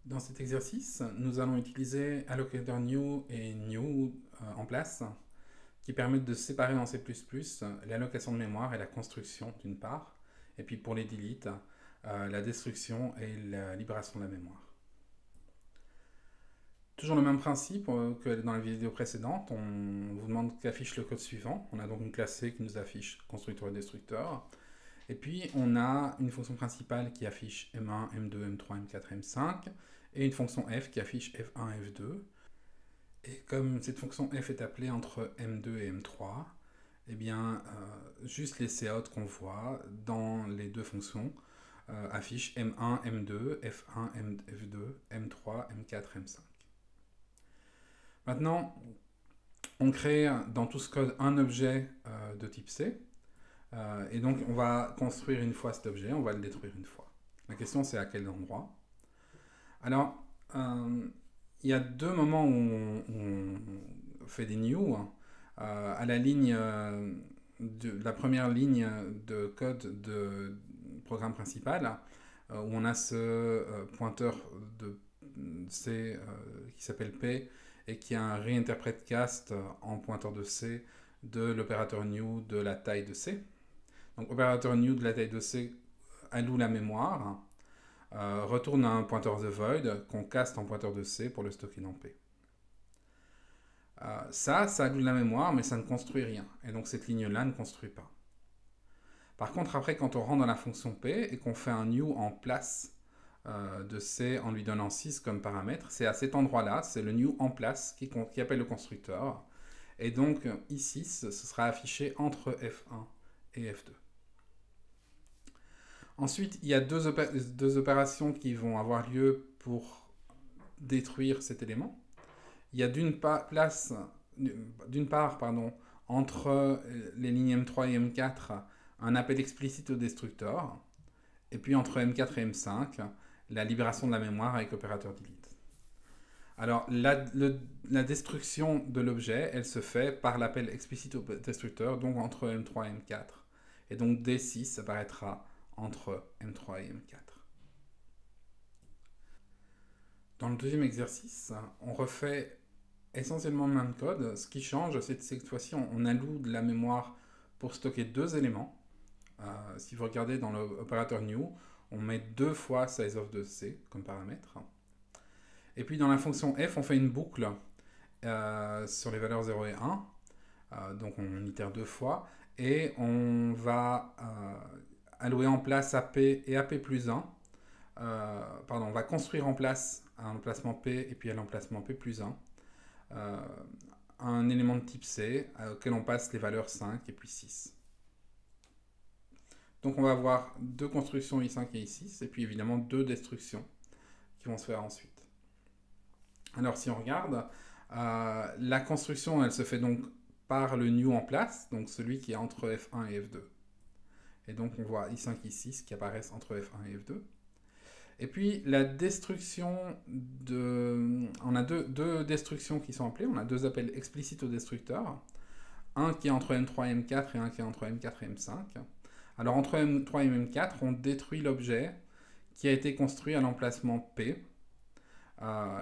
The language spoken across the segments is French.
Dans cet exercice, nous allons utiliser allocator new et new en place qui permettent de séparer en C++ l'allocation de mémoire et la construction d'une part, et puis pour les delete, la destruction et la libération de la mémoire. Toujours le même principe que dans la vidéo précédente, on vous demande qu'affiche le code suivant. On a donc une classe C qui nous affiche constructeur et destructeur. Et puis on a une fonction principale qui affiche M1, M2, M3, M4, M5, et une fonction f qui affiche F1, F2. Et comme cette fonction f est appelée entre M2 et M3, eh bien, juste les cout qu'on voit dans les deux fonctions affichent M1, M2, F1, F2, M3, M4, M5. Maintenant, on crée dans tout ce code un objet de type C. Et donc, on va construire une fois cet objet, on va le détruire une fois. La question, c'est à quel endroit. Alors, il y a deux moments où on fait des new. À la ligne la première ligne de code de programme principal, où on a ce pointeur de C qui s'appelle P et qui a un réinterprète cast en pointeur de C de l'opérateur new de la taille de C. Donc opérateur new de la taille de C alloue la mémoire, retourne à un pointeur the void qu'on caste en pointeur de C pour le stocker dans P. Ça alloue la mémoire, mais ça ne construit rien. Et donc cette ligne-là ne construit pas. Par contre, après, quand on rentre dans la fonction P et qu'on fait un new en place de C en lui donnant 6 comme paramètre, c'est à cet endroit-là, c'est le new en place qui appelle le constructeur. Et donc, ici, ce sera affiché entre F1 et F2. Ensuite, il y a deux opérations qui vont avoir lieu pour détruire cet élément. Il y a d'une part, entre les lignes M3 et M4, un appel explicite au destructeur, et puis entre M4 et M5, la libération de la mémoire avec l'opérateur delete. Alors, la destruction de l'objet, elle se fait par l'appel explicite au destructeur, donc entre M3 et M4. Et donc D6 apparaîtra entre M3 et M4. Dans le deuxième exercice, on refait essentiellement le même code. Ce qui change, c'est que cette fois-ci, on alloue de la mémoire pour stocker deux éléments. Si vous regardez dans l'opérateur new, on met deux fois size of de C comme paramètre. Et puis dans la fonction f, on fait une boucle sur les valeurs 0 et 1. Donc on itère deux fois. Et on va allouer en place AP et AP plus 1. On va construire en place à l'emplacement P et puis à l'emplacement P plus 1. Un élément de type C auquel on passe les valeurs 5 et puis 6. Donc on va avoir deux constructions I5 et I6, et puis évidemment deux destructions qui vont se faire ensuite. Alors si on regarde, la construction elle se fait donc par le new en place, donc celui qui est entre F1 et F2. Et donc on voit I5 et I6 qui apparaissent entre F1 et F2. Et puis la destruction on a deux destructions qui sont appelées, on a deux appels explicites au destructeur, un qui est entre M3 et M4 et un qui est entre M4 et M5. Alors entre M3 et M4, on détruit l'objet qui a été construit à l'emplacement P,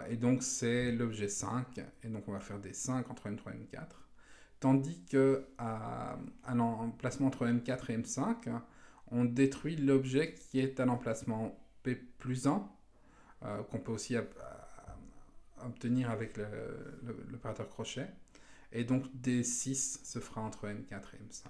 et donc c'est l'objet 5, et donc on va faire des 5 entre M3 et M4. Tandis que à l'emplacement entre M4 et M5, on détruit l'objet qui est à l'emplacement P plus 1, qu'on peut aussi obtenir avec l'opérateur crochet. Et donc D6 se fera entre M4 et M5.